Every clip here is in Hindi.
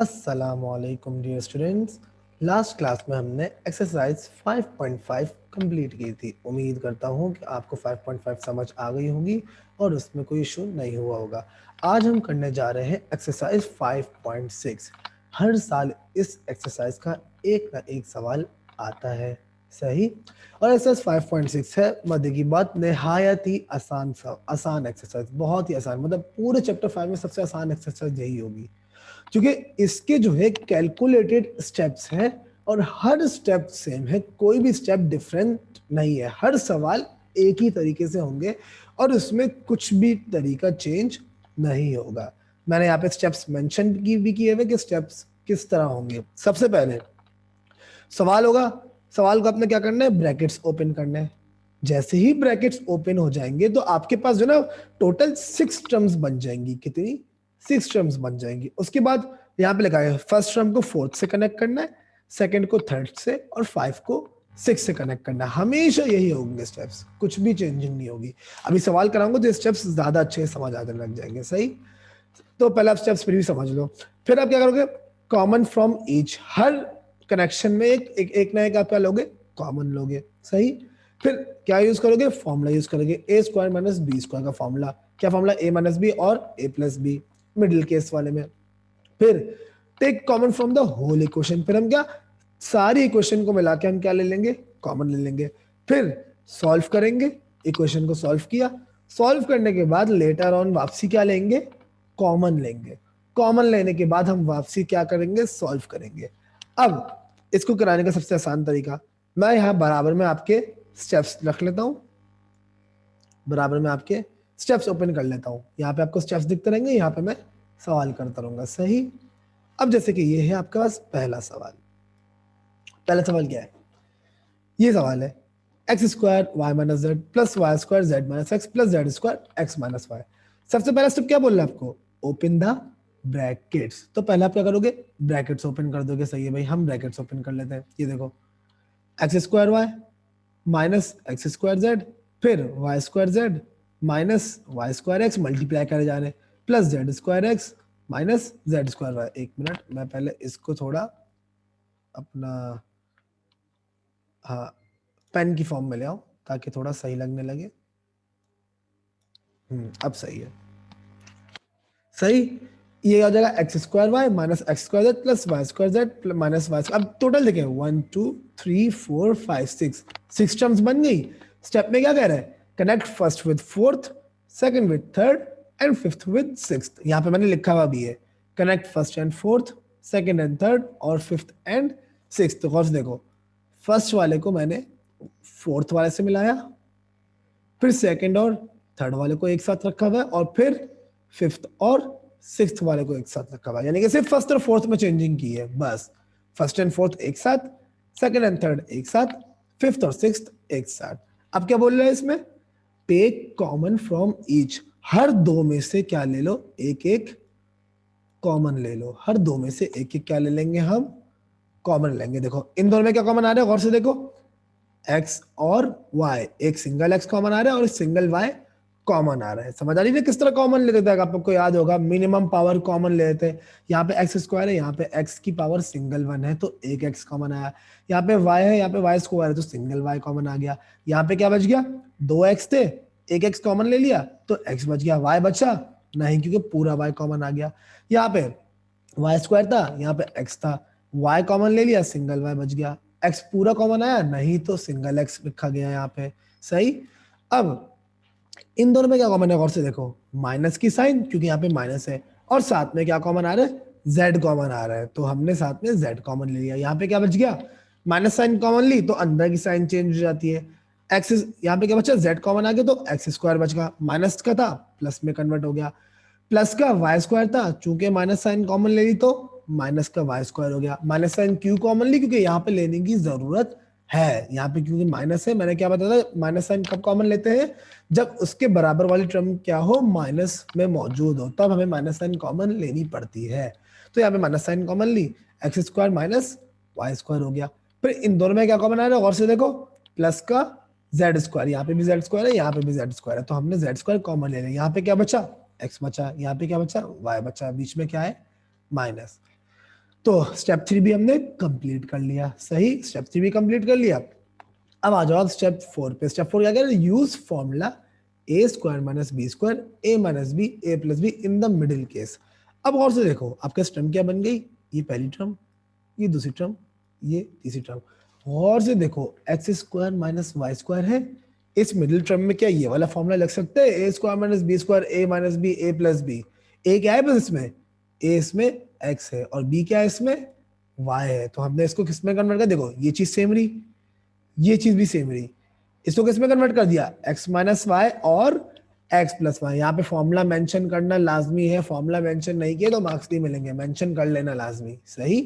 अस्सलामुअलैकुम डियर स्टूडेंट्स। लास्ट क्लास में हमने एक्सरसाइज 5.5 कंप्लीट की थी। उम्मीद करता हूँ कि आपको 5.5 समझ आ गई होगी और उसमें कोई इशू नहीं हुआ होगा। आज हम करने जा रहे हैं एक्सरसाइज 5.6। हर साल इस एक्सरसाइज का एक ना एक सवाल आता है, सही। और एक्सरसाइज 5.6 है, मजे की बात, नहायत ही आसान एक्सरसाइज, बहुत ही आसान, मतलब पूरे चैप्टर 5 में सबसे आसान एक्सरसाइज यही होगी, क्योंकि इसके जो है कैलकुलेटेड स्टेप्स हैं और हर स्टेप सेम है, कोई भी स्टेप डिफरेंट नहीं है। हर सवाल एक ही तरीके से होंगे और उसमें कुछ भी तरीका चेंज नहीं होगा। मैंने यहाँ पे स्टेप्स मेंशन भी किए हुए कि स्टेप्स किस तरह होंगे। सबसे पहले सवाल होगा, सवाल को आपने क्या करना है, ब्रैकेट्स ओपन करना है। जैसे ही ब्रैकेट्स ओपन हो जाएंगे तो आपके पास जो ना टोटल 6 टर्म्स बन जाएंगी। कितनी? 6 टर्म्स बन जाएंगी। उसके बाद यहाँ पे लिखा है फर्स्ट टर्म को फोर्थ से कनेक्ट करना है, सेकंड को थर्ड से और 5 को 6 से कनेक्ट करना है। हमेशा यही होंगे स्टेप्स, कुछ भी चेंजिंग नहीं होगी। अभी सवाल कराऊंगा तो स्टेप्स ज्यादा अच्छे से समझ आने लग जाएंगे, सही। तो पहले आप स्टेप्स फिर भी समझ लो। फिर आप क्या करोगे, common from each, her connection में एक ना एक आप क्या लोगे, कॉमन लोगे, सही। फिर क्या यूज करोगे, फॉर्मूला यूज करोगे, A square minus B square का फॉर्मूला। क्या फॉर्मूला, ए माइनस बी और A plus B, middle case वाले में। फिर take common from the whole equation, फिर हम क्या, सारी इक्वेशन को मिला के हम क्या ले लेंगे, कॉमन ले लेंगे। फिर सॉल्व करेंगे, इक्वेशन को सॉल्व किया, सॉल्व करने के बाद लेटर ऑन वापसी क्या लेंगे, कॉमन लेंगे। कॉमन लेने के बाद हम वापसी क्या करेंगे, सॉल्व करेंगे। अब इसको कराने का सबसे आसान तरीका, मैं यहां बराबर में आपके स्टेप्स रख लेता हूं, बराबर में आपके स्टेप्स ओपन कर लेता हूं। यहाँ पे आपको स्टेप्स दिखते रहेंगे, यहाँ पे मैं सवाल करता रहूंगा, सही। अब जैसे कि ये है आपके पास पहला सवाल। पहला सवाल क्या है, ये सवाल है X square Y minus Z plus Y square Z minus X plus Z square X minus Y. सबसे पहला स्टेप क्या बोल रहा है आपको, ओपन द ब्रैकेट्स। तो पहले आप क्या करोगे, ब्रैकेट्स ओपन कर दोगे, सही है भाई, हम ब्रैकेट्स ओपन कर लेते हैं। ये देखो, X square Y minus X square Z, फिर Y square Z minus Y square X, multiply करे जा रहे हैं, plus Z square X minus Z square Y. एक मिनट, मैं पहले इसको थोड़ा अपना, हाँ, पेन की फॉर्म में ले आओ ताकि थोड़ा सही लगने लगे। अब सही है, सही। ये आ जाएगा X square Y minus X square Z plus Y square Z minus Y. अब टोटल देखें, 1 2 3 4 5 6, 6 टर्म्स बन गई। स्टेप में क्या कह रहा है, connect first with fourth, second with third and fifth with sixth. यहाँ पे मैंने लिखा हुआ भी है, connect first and fourth, second and third और फिफ्थ एंड सिक्स्थ। तो गौर से देखो, फर्स्ट वाले को मैंने फोर्थ वाले से मिलाया, फिर सेकंड और थर्ड वाले को एक साथ रखा हुआ है, और फिर फिफ्थ और सिक्स्थ वाले को एक साथ रखा हुआ है। यानी कि सिर्फ फर्स्ट और फोर्थ में चेंजिंग की है बस। फर्स्ट एंड फोर्थ एक साथ, सेकंड एंड थर्ड एक साथ, फिफ्थ और सिक्स्थ एक साथ। अब क्या बोल रहा है इसमें, टेक कॉमन फ्रॉम ईच, हर दो में से क्या ले लो, एक एक कॉमन ले लो। हर दो में से एक एक क्या ले लेंगे हम, कॉमन लेंगे। देखो इन दोनों में क्या कॉमन आ रहा है, गौर से देखो, एक्स और वाई, एक सिंगल एक्स कॉमन आ रहा है और सिंगल वाई कॉमन आ रहा है। समझ आ रही है किस तरह कॉमन ले लेते हैं, आपको याद होगा मिनिमम पावर कॉमन ले लेते हैं। यहाँ पे एक्स स्क्वायर है, यहाँ पे एक्स की पावर सिंगल वन है तो एक एक्स कॉमन आया। यहाँ पे वाई है, यहाँ पे वाई स्क्वायर है तो सिंगल वाई कॉमन आ गया। यहाँ पे क्या बच गया, दो एक्स थे, एक एक्स कॉमन ले लिया तो एक्स बच गया, वाई बचा नहीं क्योंकि पूरा वाई कॉमन आ गया। यहाँ पे वाई स्क्वायर था, यहाँ पे एक्स था, वाई कॉमन ले लिया, सिंगल वाई बच गया। एक्स पूरा कॉमन आया नहीं तो सिंगल एक्स लिखा गया यहाँ पे, सही। अब इन दोनों में क्या कॉमन है, गौर से देखो, माइनस की साइन, क्योंकि यहाँ पे माइनस है, और साथ में क्या कॉमन आ रहा है, जेड कॉमन आ रहा है, तो हमने साथ में जेड कॉमन ले लिया। यहाँ पे क्या बच गया, माइनस साइन कॉमन ली तो अंदर की साइन चेंज हो जाती है। एक्स, यहाँ पे क्या बचा, जेड कॉमन आ गया तो एक्स स्क्वायर बच गया, माइनस का था प्लस में कन्वर्ट हो गया। प्लस का वाई स्क्वायर था, चूंकि माइनस साइन कॉमन ले ली तो माइनस का वाई स्क्वायर हो गया। माइनस साइन क्यों कॉमन ली, क्योंकि यहाँ पे लेने की जरूरत है, यहाँ पे क्योंकि माइनस है। मैंने क्या बताया था, माइनस साइन कब कॉमन लेते हैं, जब उसके बराबर वाली टर्म क्या हो, माइनस में मौजूद हो, तब हमें माइनस साइन कॉमन लेनी पड़ती है। तो यहाँ पे माइनस साइन कॉमन ली, X square minus Y square हो गया। फिर इन दोनों में क्या कॉमन आ रहा है, और से देखो, प्लस का जेड स्क्वायर, यहाँ पे भी जेड स्क्वायर है, यहाँ पे भी जेड स्क्वायर है, तो हमने जेड स्क्वायर कॉमन ले लिया। यहाँ पे क्या बचा, एक्स बचा, यहाँ पे क्या बचा, वाई बचा, बीच में क्या है, माइनस। तो स्टेप 3 भी हमने कंप्लीट कर लिया, सही, स्टेप 3 भी कंप्लीट कर लिया। अब आ जाओ आप स्टेप 4 पे। स्टेप 4 क्या कह रहे हैं, use formula A square minus B square A minus B A plus B in the middle case. अब और से देखो आपका टर्म क्या बन गई, ये पहली टर्म, ये दूसरी टर्म, ये तीसरी टर्म। और से देखो X square minus Y square है, इस मिडिल टर्म में क्या ये वाला फॉर्मूला लग सकता है, ए square minus B square A minus B A plus B. ए क्या है बस इसमें, ए इसमें एक्स है और बी क्या है इसमें वाई है, तो हमने इसको किस में कन्वर्ट कर, देखो ये चीज सेम रही, ये चीज भी सेम रही, इसको किस में कन्वर्ट कर दिया, एक्स माइनस वाई और एक्स प्लस वाई। यहाँ पे फॉर्मूला मेंशन करना लाजमी है, फॉर्मूला मेंशन नहीं किया तो मार्क्स नहीं मिलेंगे, मेंशन कर लेना लाजमी, सही।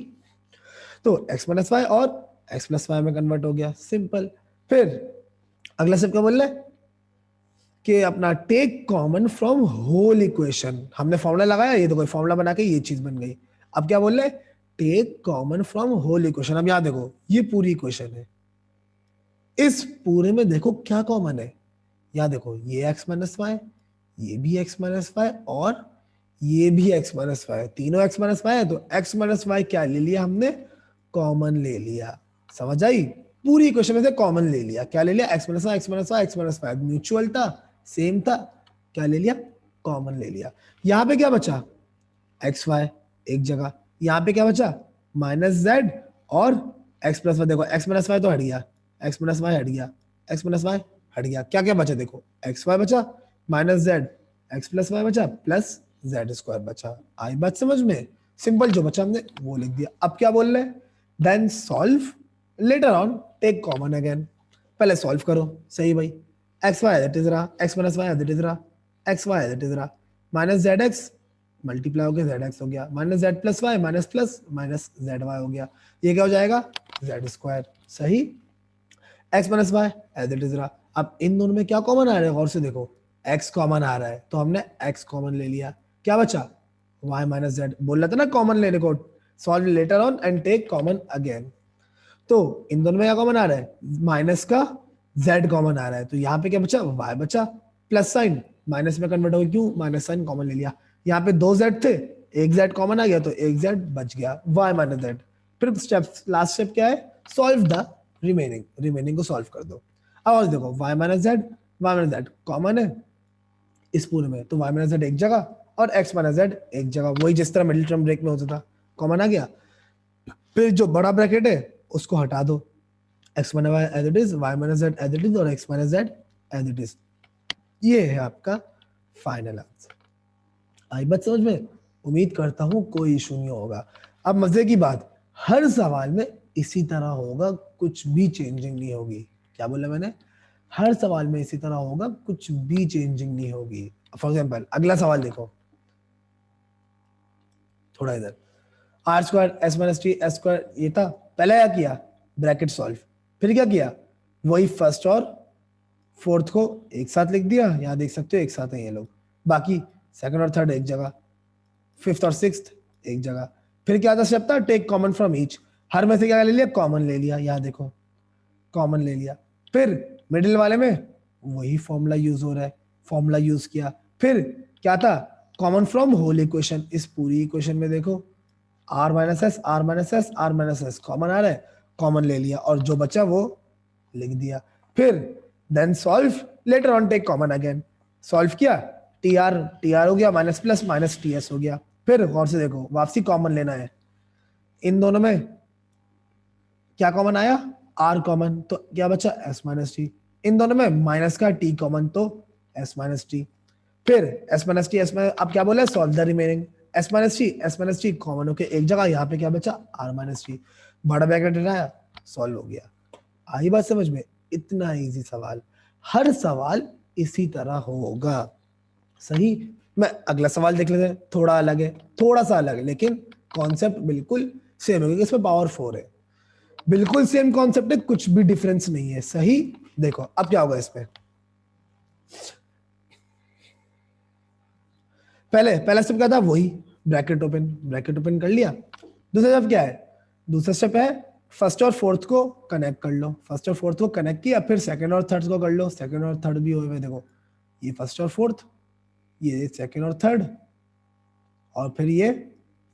तो एक्स माइनस वाई और एक्स प्लस वाई में कन्वर्ट हो गया, सिंपल। फिर अगला स्टेप क्या बोल रहे हैं कि अपना take common from whole equation, हमने फॉर्मूला लगाया, ये तो कोई फॉर्मूला बना के ये चीज बन गई। अब क्या बोल रहे हैं, take common from whole equation. अब यहां देखो ये पूरी इक्वेशन है, इस पूरे में देखो क्या कॉमन है, यहाँ देखो ये x माइनस वाई, ये भी x माइनस वाई और ये भी x माइनस वाई, तीनों x माइनस वाई है, तो x माइनस वाई क्या ले लिया हमने, कॉमन ले लिया, समझ आई, पूरी इक्वेशन में से कॉमन ले लिया, क्या ले लिया, x minus Y, x minus Y, x minus Y, mutual था, सेम था, क्या ले लिया, कॉमन ले लिया। यहाँ पे क्या बचा, एक्स वाई एक जगह, यहाँ पे क्या बचा, माइनस जेड और एक्स प्लस वाई, देखो एक्स माइनस वाई तो हट गया, एक्स माइनस वाई हट गया, एक्स माइनस वाई हट गया, क्या क्या बचा, देखो एक्स वाई बचा, minus Z, X plus Y बचा, प्लस जेड स्क्वायर बचा। आई बात समझ में, सिंपल जो बचा हमने वो लिख दिया। अब क्या बोल रहे हैं, then solve later on take common again, पहले सॉल्व करो, सही भाई, X Y as it is रहा, X minus Y as it is रहा, X Y as it is रहा, माइनस जेड एक्स मल्टीप्लाई हो गया जेड एक्स हो गया, minus Z plus Y minus plus minus Z Y हो गया, ये क्या हो जाएगा जेड स्क्वायर, सही। X minus Y as it is रहा। अब इन दोनों में क्या कॉमन आ रहा है, और से देखो एक्स कॉमन आ रहा है तो हमने एक्स कॉमन ले लिया, क्या बचा वाई माइनस जेड, बोल रहा था ना कॉमन लेने को, solve later on and take common again. तो इन दोनों में क्या कॉमन आ रहा है, माइनस का जेड कॉमन आ रहा है, तो यहाँ पे क्या बचा वाई बचा, प्लस साइन माइनस में कन्वर्ट हो गया, क्यों माइनस साइन कॉमन ले लिया, यहाँ पे दो जेड थे, एक जेड कॉमन आ गया तो एक जेड बच गया, वाई माइनस जेड। फिर स्टेप लास्ट स्टेप क्या है, सॉल्व द रिमेनिंग, रिमेनिंग को सॉल्व कर दो। अब और देखो वाई माइनस जेड कॉमन है इस पूरे में, तो वाई माइनस जेड एक जगह और एक्स माइनस जेड एक जगह, वही जिस तरह मिडिल टर्म ब्रेक में होता था, कॉमन आ गया। फिर जो बड़ा ब्रैकेट है उसको हटा दो, X minus Y as it is, Y minus Z as it is और X minus Z as it is, ये है आपका फाइनल आंसर। आई बात समझ में, उम्मीद करता हूं कोई इशू नहीं होगा। अब मजे की बात, हर सवाल में इसी तरह होगा, कुछ भी चेंजिंग नहीं होगी, क्या बोला मैंने, हर सवाल में इसी तरह होगा, कुछ भी चेंजिंग नहीं होगी। फॉर एग्जाम्पल अगला सवाल देखो, थोड़ा इधर, R square S minus T S square, ये था, पहले क्या किया ब्रैकेट सॉल्व, फिर क्या किया वही फर्स्ट और फोर्थ को एक साथ लिख दिया, यहाँ देख सकते हो एक साथ है ये लोग, बाकी सेकंड और थर्ड एक जगह, फिफ्थ और सिक्स्थ एक जगह। फिर क्या था स्टेप था, टेक कॉमन फ्रॉम ईच, हर में से क्या ले लिया कॉमन ले लिया, यहाँ देखो कॉमन ले लिया। फिर मिडिल वाले में वही फॉर्मूला यूज हो रहा है, फॉर्मूला यूज किया। फिर क्या था, कॉमन फ्रॉम होल इक्वेशन, इस पूरी इक्वेशन में देखो R minus S R minus S R minus S common आ रहा है, कॉमन ले लिया और जो बचा वो लिख दिया। फिर then solve later on take common again, solve किया, टी आर हो गया minus plus minus T S हो गया। फिर गौर से देखो वापसी कॉमन लेना है, इन दोनों में क्या कॉमन आया, आर कॉमन, तो क्या बचा एस माइनस टी, इन दोनों में माइनस का टी कॉमन तो एस माइनस टी। फिर S minus T S minus, अब क्या बोला solve the remaining, S minus T common होके एक जगह, यहाँ पे क्या बचा आर माइनस टी, बड़ा ब्रैकेट हटाया सॉल्व हो गया। आई बात समझ में, इतना इजी सवाल, हर सवाल इसी तरह होगा, सही। मैं अगला सवाल देख लेते हैं, थोड़ा अलग है, थोड़ा सा अलग है, लेकिन कॉन्सेप्ट बिल्कुल सेम है, क्योंकि इसमें पावर 4 है, बिल्कुल सेम कॉन्सेप्ट है, कुछ भी डिफरेंस नहीं है, सही। देखो अब क्या होगा इसमें, पहला स्टेप क्या था, वही ब्रैकेट ओपन कर लिया। दूसरा स्टेप क्या है, दूसरा स्टेप है फर्स्ट और फोर्थ को कनेक्ट कर लो, फर्स्ट और फोर्थ को कनेक्ट किया, फिर सेकंड और थर्ड को कर लो, सेकंड और थर्ड भी हुए, देखो ये फर्स्ट और फोर्थ, ये सेकंड और थर्ड, और फिर ये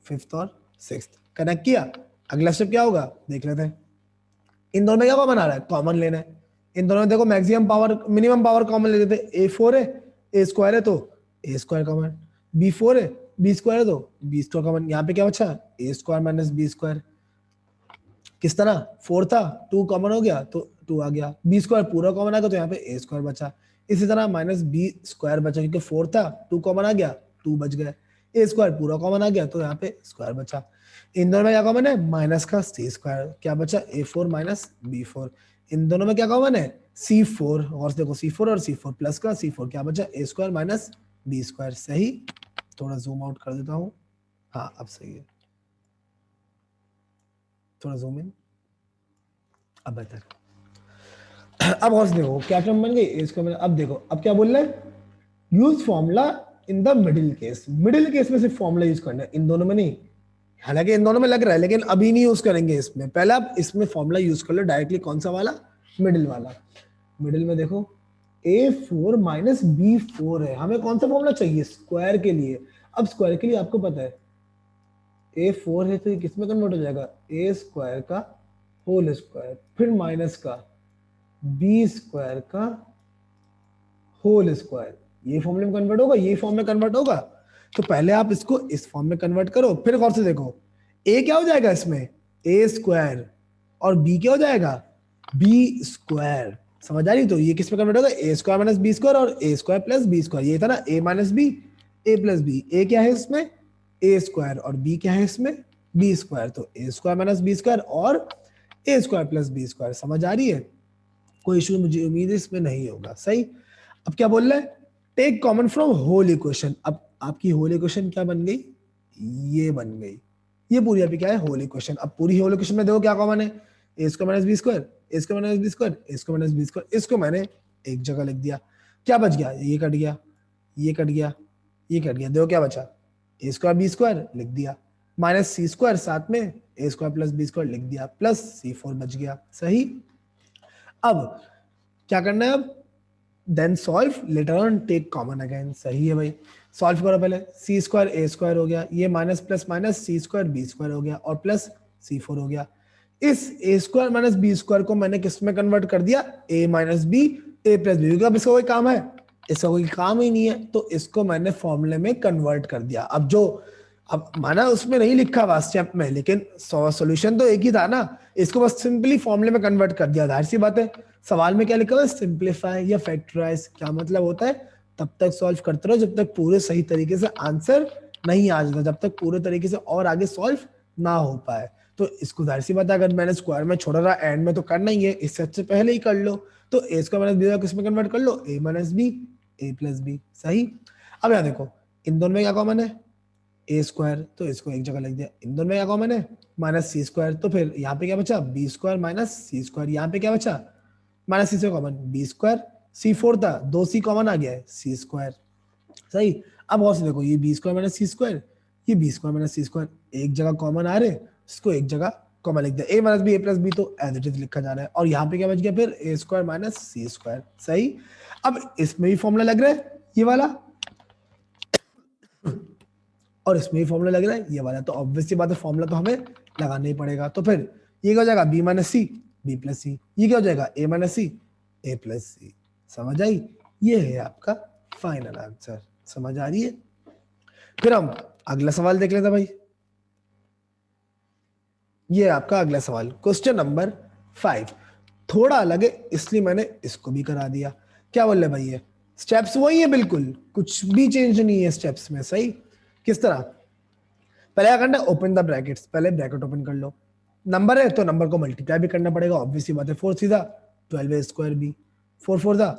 फिफ्थ और सिक्स्थ, कनेक्ट किया, अगला स्टेप क्या होगा देख लेते हैं। इन दोनों में क्या कॉमन आ रहा है, कॉमन लेना है। इन दोनों में देखो maximum power minimum power common ले लेते हैं। A4 है, ए स्क्वायर है तो ए स्क्वायर कॉमन, B4 है, बी स्क्वायर है तो बी स्क्वायर कॉमन। यहाँ पे क्या बचा, ए स्क्वायर माइनस बी स्क्वायर। किस तरह, 4 था, 2 कॉमन हो गया तो 2 आ गया, बी स्क्वायर पूरा कॉमन आ गया तो यहाँ पे ए स्क्वायर बचा। इसी तरह माइनस बी स्क्वायर बचा क्योंकि 4 था, 2 कॉमन आ गया, 2 बच गए। ए स्क्वायर पूरा कॉमन आ गया तो यहाँ पे स्क्वायर बचा। इन दोनों में क्या कॉमन है, माइनस का सी स्क्वायर, क्या बचा A4 माइनस B4। इन दोनों में क्या कॉमन है, C4, और देखो C4 और C4 प्लस का C4, क्या बचा ए स्क्वायर माइनस बी स्क्वायर। सही, थोड़ा जूम आउट कर देता हूँ, हाँ अब सही है, थोड़ा जूम इन, अब बेहतर। अब और देखो क्या टर्म बन गई, इसको मैंने अब देखो अब क्या बोल रहे हैं, use formula in the middle case. Middle case में सिर्फ फॉर्मूला यूज करना है, इन दोनों में नहीं। हालांकि इन दोनों में लग रहा है लेकिन अभी नहीं यूज करेंगे इसमें, पहले आप इसमें फॉर्मूला यूज कर लो डायरेक्टली। कौन सा वाला, मिडिल वाला। मिडिल में देखो A4 माइनस B4 है, हमें कौन सा फॉर्मूला चाहिए, स्क्वायर के लिए। अब स्क्वायर के लिए आपको पता है A4 है तो ये किस में कन्वर्ट हो जाएगा, ए स्क्वायर का होल स्क्वायर, फिर माइनस का बी स्क्वायर का होल स्क्वायर, ये फॉर्मूले में कन्वर्ट होगा, ये फॉर्म में कन्वर्ट होगा। तो पहले आप इसको इस फॉर्म में कन्वर्ट करो, फिर गौर से देखो ए क्या हो जाएगा इसमें, ए स्क्वायर, और बी क्या हो जाएगा, बी स्क्वायर। समझ आ रही, तो ये किस में कन्वर्ट होगा, ए स्क्वायर माइनस बी स्क्वायर और ए स्क्वायर प्लस बी स्क्वायर। ये था ना ए minus B, A plus B. ए क्या है इसमें, ए स्क्वायर, और बी क्या है इसमें, बी स्क्वायर। तो ए स्क्वायर माइनस बी स्क्वायर और ए स्क्वायर प्लस बी स्क्वायर। समझ आ रही है, कोई इशू मुझे उम्मीद है इसमें नहीं होगा। सही, अब क्या बोल रहा है, take common from whole equation. अब आपकी होल इक्वेशन क्या बन गई, ये बन गई, ये पूरी आपकी क्या है, होल इक्वेशन। अब पूरी होल इक्वेशन में देखो क्या कॉमन है, ए स्क्वायर माइनस बी स्क्वायर, ए स्क्वायर माइनस बी स्क्वायर, ए स्क्वायर माइनस बी स्क्वायर। इसको मैंने एक जगह लिख दिया, क्या बच गया, ये कट गया, ये कट गया, ये कट गया। देखो क्या बचा, ए स्क्वायर बी स्क्वायर लिख दिया, माइनस सी स्क्वायर, साथ में ए स्क्वायर प्लस बी स्क्वायर लिख दिया, प्लस C4 बच गया। सही, अब क्या करना है, अब then solve later on take common again. सही है भाई, सॉल्व करो पहले, सी स्क्वायर ए स्क्वायर हो गया, ये माइनस प्लस माइनस सी स्क्वायर बी स्क्वायर हो गया, और प्लस C4 हो गया। इस ए स्क्वायर माइनस बी स्क्वायर को मैंने किस में कन्वर्ट कर दिया, ए minus B, A plus B. अब इसका कोई काम है, इसका कोई काम ही नहीं है, तो इसको मैंने फॉर्मूले में कन्वर्ट कर दिया। अब जो, अब माना उसमें नहीं लिखा हुआ स्टेप में, लेकिन सॉल्यूशन तो एक ही था ना, इसको बस सिंपली फॉर्मूले में कन्वर्ट कर दिया। जाहिर सी बात है, सवाल में क्या लिखा हुआ है, सिंप्लीफाई या फैक्टराइज। क्या मतलब होता है, तब तक सॉल्व करते रहो जब तक पूरे सही तरीके से आंसर नहीं आ जाता, जब तक पूरे तरीके से और आगे सॉल्व ना हो पाए। तो इसको जाहिर सी बात है, अगर मैंने स्क्वायर में छोड़ा रहा, एंड में तो करना ही है, इससे अच्छे पहले ही कर लो। तो ए स्क्वायर माइनस बी किस में कन्वर्ट कर लो, ए minus B, A plus B. सही, अब यहाँ देखो इन दोनों में क्या कॉमन है, ए स्क्वायर, तो इसको एक जगह लिख दिया। इन दोनों में क्या कॉमन है, माइनस सी स्क्वायर, तो फिर यहाँ पे क्या बचा, बी स्क्वायर माइनस सी स्क्वायर। यहाँ पे क्या बचा, माइनस सी से कॉमन बी स्क्वायर, C4 था, 2C कॉमन आ गया है, सी स्क्वायर। सही, अब और से देखो ये बी स्क्वायर माइनस सी स्क्वायर, ये बी स्क्वायर माइनस सी स्क्वायर एक जगह कॉमन आ रहे, इसको एक जगह कॉमन लिख दिया, ए minus B A plus B तो एज इट इज लिखा जा रहा है। और यहाँ पे क्या बच गया, फिर ए स्क्वायर माइनस सी स्क्वायर। सही, अब इसमें भी फॉर्मूला लग रहा है ये वाला, और इसमें भी फॉर्मूला लग रहा है ये वाला, तो ऑब्वियसली बात है फॉर्मूला तो हमें लगाना ही पड़ेगा। तो फिर ये क्या हो जाएगा, B minus C B plus C, ये क्या हो जाएगा, ए माइनस सी ए प्लस सी। समझ आई, ये है आपका फाइनल आंसर। समझ आ रही है, फिर हम अगला सवाल देख लेते भाई। ये आपका अगला सवाल, क्वेश्चन नंबर 5, थोड़ा अलग है इसलिए मैंने इसको भी करा दिया। क्या बोल रहे भाई, ये स्टेप्स वही है, बिल्कुल कुछ भी चेंज नहीं है स्टेप्स में। सही, किस तरह, पहले क्या करना है, ओपन द ब्रैकेट्स, पहले ब्रैकेट ओपन कर लो। नंबर है तो नंबर को मल्टीप्लाई भी करना पड़ेगा, ऑब्वियसली बात है। 4 सीधा 12 ए स्क्वायर बी, 4 4 दा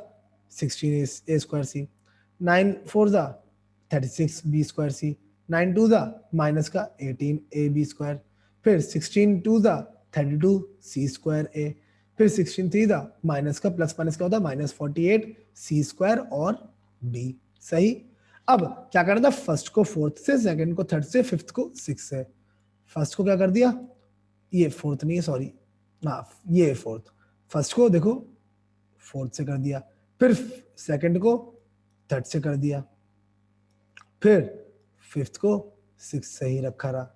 16 ए स्क्वायर सी, 9 4 दा 36 बी स्क्वायर सी, 9 2 दा माइनस का 18 ए बी स्क्वायर, फिर 16 2 दा 32 सी स्क्वायर ए, फिर 16 3 दा माइनस का प्लस माइनस क्या होता है माइनस 48 सी स्क्वायर और बी। सही, अब क्या करना था, फर्स्ट को फोर्थ से, सेकंड को थर्ड से, फिफ्थ को सिक्स से। फर्स्ट को क्या कर दिया, ये फोर्थ नहीं है सॉरी, ना ये फोर्थ, फर्स्ट को देखो फोर्थ से कर दिया, फिर सेकंड को थर्ड से कर दिया, फिर फिफ्थ को सिक्स से ही रखा रहा,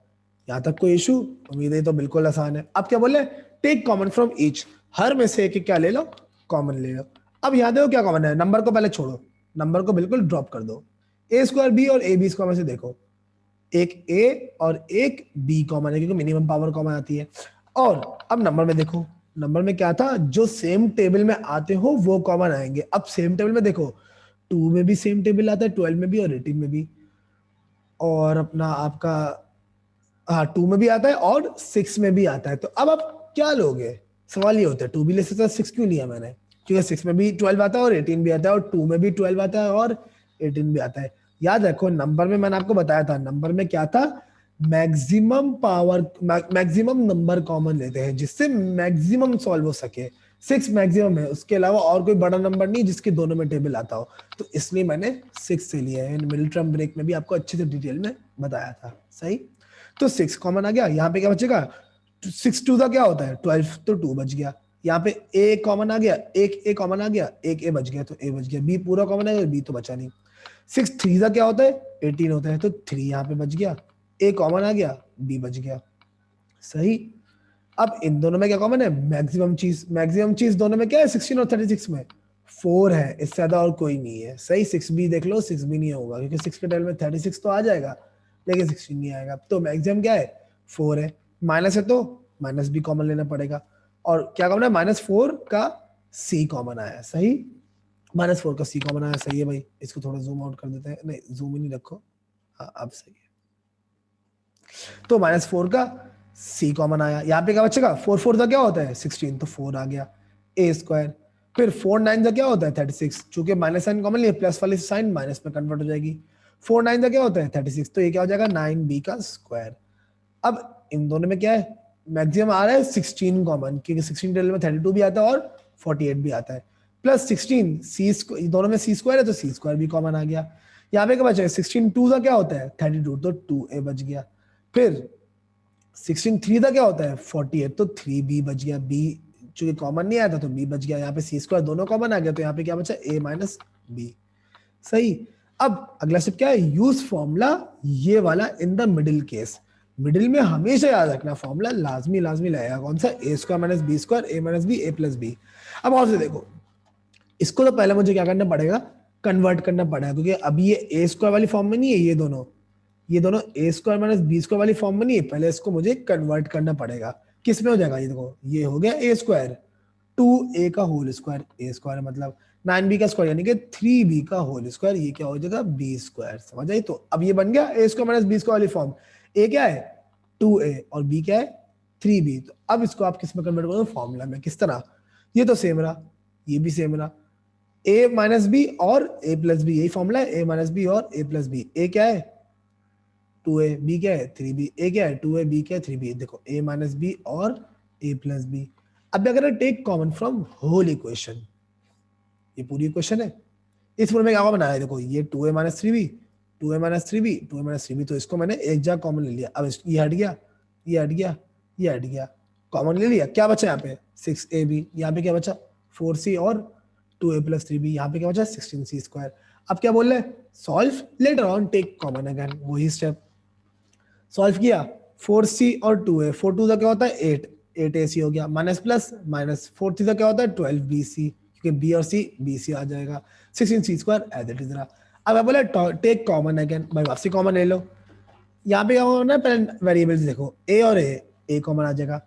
यहाँ तक कोई इशू? उम्मीद है तो बिल्कुल आसान है। अब क्या बोले, टेक कॉमन फ्रॉम ईच, हर में से एक क्या ले लो, कॉमन ले लो। अब यहाँ देखो क्या कॉमन है, नंबर को पहले छोड़ो, नंबर को बिल्कुल ड्रॉप कर दो। ए स्क्वायर बी और ए बी स्क्वायर में से देखो, एक ए और एक बी कॉमन है क्योंकि मिनिमम पावर कॉमन आती है। और अब नंबर में देखो, नंबर में क्या था, जो सेम टेबल में आते हो वो कॉमन आएंगे। अब सेम टेबल में देखो, 2 में भी सेम टेबल आता है, 12 में भी और 18 में भी, और अपना आपका हाँ 2 में भी आता है और 6 में भी आता है। तो अब आप क्या लोगे, सवाल ये होता है 2 भी ले सकता है, 6 क्यों लिया मैंने, क्योंकि 6 में भी 12 आता है और 18 भी आता है, और 2 में भी 12 आता है और 18 भी आता है। याद रखो नंबर में मैंने आपको बताया था, नंबर में क्या था, maximum power, maximum number common लेते हैं जिससे मैक्सिमम सॉल्व हो सके। 6 मैक्सिमम है, उसके अलावा और कोई बड़ा नंबर नहीं जिसके दोनों में टेबल आता हो, तो इसलिए मैंने 6 से लिया है। मिडिल टर्म ब्रेक में भी आपको अच्छे से डिटेल में बताया था। सही, तो 6 कॉमन आ गया, यहाँ पे क्या बचेगा, 6 टू का क्या होता है 12, तो 2 बच गया। यहाँ पे ए कॉमन आ गया, एक ए कॉमन आ गया, एक ए बच गया तो ए बच गया, बी पूरा कॉमन आ गया, बी तो बचा नहीं। 6 3 का क्या होता है 18 होता है, तो 3 यहाँ पे बच गया, ए कॉमन आ गया, बी बच गया। सही, अब इन दोनों में क्या कॉमन है, मैक्सिमम चीज, मैक्सिमम चीज दोनों में क्या है 16 और 36 में 4 है, इससे ज्यादा और कोई नहीं है। सही, 6 भी देख लो, 6 भी नहीं होगा क्योंकि 6 के टेल में 36 तो आ जाएगा लेकिन 16 नहीं आएगा, तो मैक्सिमम क्या है 4 है। माइनस है तो माइनस भी कॉमन लेना पड़ेगा, और क्या कॉमन है, -4 का सी कॉमन आया। सही, -4 का सी कॉमन आया, सही है भाई। इसको थोड़ा जूम आउट कर देते हैं, नहीं जूम ही नहीं रखो, हाँ अब सही है। तो -4 का सी कॉमन आया, यहाँ पे क्या बचेगा, 4 4 का क्या होता है 16, तो 4 आ गया, ए स्क्वायर। फिर 4 9 का क्या होता है 36, चूंकि माइनस साइन कॉमन लिया, प्लस वाली साइन माइनस में कन्वर्ट हो जाएगी। 4 9 का क्या होता है 36, तो ये क्या हो जाएगा 9b का स्क्वायर। अब इन दोनों में क्या है, मैक्सिमम आ रहा है 16 कॉमन, क्योंकि 16 टेल में 32 भी आता है और 48 भी आता है, प्लस 16 सी, दोनों में सी स्क्वायर है तो सी स्क्वायर भी कॉमन आ गया। यहाँ पे क्या बचा है 16 2 का क्या होता है 32, तो 2a बच गया। फिर 16 3 का क्या होता है 48, तो 3b बच गया, b चूंकि कॉमन नहीं आया था तो b बच गया। यहाँ पे सी स्क्वायर दोनों कॉमन आ गया, तो यहाँ पे क्या बचा a माइनस बी। सही, अब अगला स्टेप क्या है, यूज फॉर्मूला, ये वाला इन द मिडिल केस। मिडिल में हमेशा याद रखना फॉर्मूला लाजमी लाजमी लगेगा, कौन सा, ए square minus B square, A minus B, A plus B. अब और से देखो, इसको तो पहले मुझे क्या करना पड़ेगा, कन्वर्ट करना पड़ेगा, क्योंकि अभी ये ए स्क्वायर वाली फॉर्म में नहीं है, ये दोनों ए स्क्वायर माइनस बी स्क्वायर वाली फॉर्म में नहीं है, पहले इसको मुझे कन्वर्ट करना पड़ेगा। किस में हो जाएगा, ये देखो ये हो गया ए स्क्वायर, 2a का होल स्क्वायर, ए स्क्वायर मतलब 9b का स्क्वायर यानी कि 3b का होल स्क्वायर, ये क्या हो जाएगा b स्क्वायर। समझ आई, तो अब ये बन गया ए स्क्वायर माइनस बी स्क्वायर वाली फॉर्म। ए क्या है 2a और b क्या है 3b, तो अब इसको आप किस में कन्वर्ट करोगे, फॉर्मूला में। किस तरह, ये तो सेम रहा, ये भी सेम रहा, a माइनस बी और a प्लस बी, यही फॉर्मूला है, a माइनस बी और a प्लस बी। a क्या है 2a, b क्या है 3b, a क्या है 2a, b क्या है 3b। देखो a माइनस बी और a प्लस बी। अब अगर take common from whole equation, ये पूरी इक्वेशन है, इस फॉर्म में क्या बनाया है, देखो ये 2a minus 3b, 2a minus 3b, 2a minus 3b, तो इसको मैंने एक जगह कॉमन ले लिया। अब ये हट गया, ये हट गया, ये हट गया, कॉमन ले लिया, क्या बचा यहाँ पे 6ab, यहाँ पे क्या बचा 4c और 2a प्लस 3b, यहाँ पे क्या बचा 16c स्क्वायर। अब क्या बोल रहे हैं, solve later on take common again, वही स्टेप। सॉल्व किया, 4c और 2a, 4 2 का क्या होता है 8, 8ac हो गया, माइनस प्लस माइनस, 4 3 का क्या होता है 12bc, क्योंकि b और c bc आ जाएगा, 16c square as it is रहा। अब बोले टेक कॉमन अगेन, भाई वापसी कॉमन ले लो। यहाँ पे क्या होना है, पहले वेरिएबल्स देखो, a और a कॉमन आ जाएगा,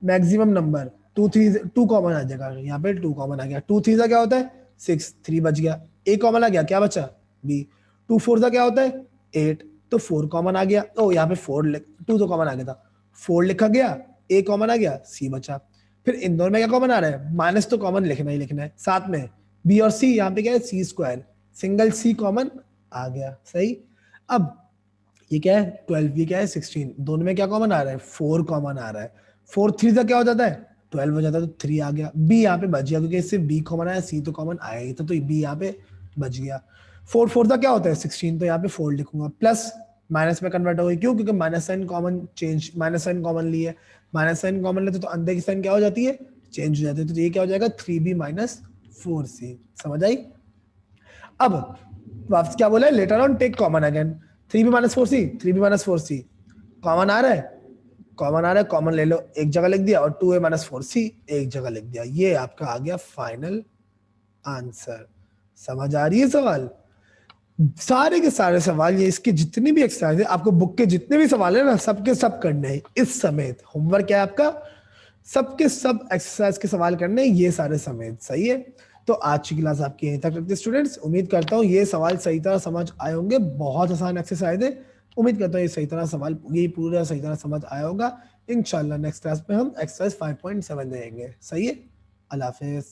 मैक्सिमम नंबर 2 कॉमन आ जाएगा, यहाँ पे 2 कॉमन आ गया, 2 3 का क्या होता है 6, 3 बच गया, a कॉमन आ गया, क्या बचा b, 2 4 का क्या होता है 8, तो 4 कॉमन आ गया, तो यहाँ पे 2 तो कॉमन आ गया था, 4 लिखा गया, a कॉमन आ गया, c बचा। फिर इन दोनों में क्या कॉमन आ रहा है, माइनस तो कॉमन लिखना ही लिखना है, साथ में b और c, यहाँ पे क्या है c square, single c common आ गया। सही, अब ये क्या है 12, ये क्या है 16, दोनों में क्या कॉमन आ रहा है 4 कॉमन आ रहा है, 4 3 का क्या हो जाता है 12 हो जाता है, तो 3 आ गया, b यहाँ पे बच गया क्योंकि इससे b कॉमन आया, c तो कॉमन आया ही था, तो b यहाँ पे बच गया। 4 4 का क्या होता है 16, तो यहाँ पे 4 लिखूंगा, प्लस माइनस में कन्वर्ट हो गई, क्यों, क्योंकि minus sign common change, minus sign common ली है, माइनस साइन कॉमन लेते तो अंदर की साइन क्या हो जाती है चेंज हो जाती है, तो ये क्या हो जाएगा 3b माइनस 4c। समझ आई। अब वापस क्या बोला है, later on take common again, 3b minus 4c, 3b minus 4c common आ रहा है, कॉमन आ रहा है, कॉमन ले लो, एक जगह लिख दिया, और 2a माइनस 4c एक जगह लिख दिया। ये आपका आ गया फाइनल आंसर। समझ आ रही है सवाल? सारे के सारे सवाल, ये इसके जितने भी एक्सरसाइज है, आपको बुक के जितने भी सवाल है ना, सबके सब करने हैं इस समेत। होमवर्क क्या है आपका? सबके सब एक्सरसाइज के सवाल करने हैं, ये सारे समेत। सही है? तो आज की क्लास आपकी यहीं तक रखते स्टूडेंट्स। उम्मीद करता हूँ ये सवाल सही तरह समझ आए होंगे। बहुत आसान एक्सरसाइज है। उम्मीद करता हूँ ये सही तरह सवाल, ये पूरा सही तरह समझ आया होगा। इंशाल्लाह नेक्स्ट क्लास में हम एक्सरसाइज 5.7 देंगे। सही है? अल्लाह हाफिज।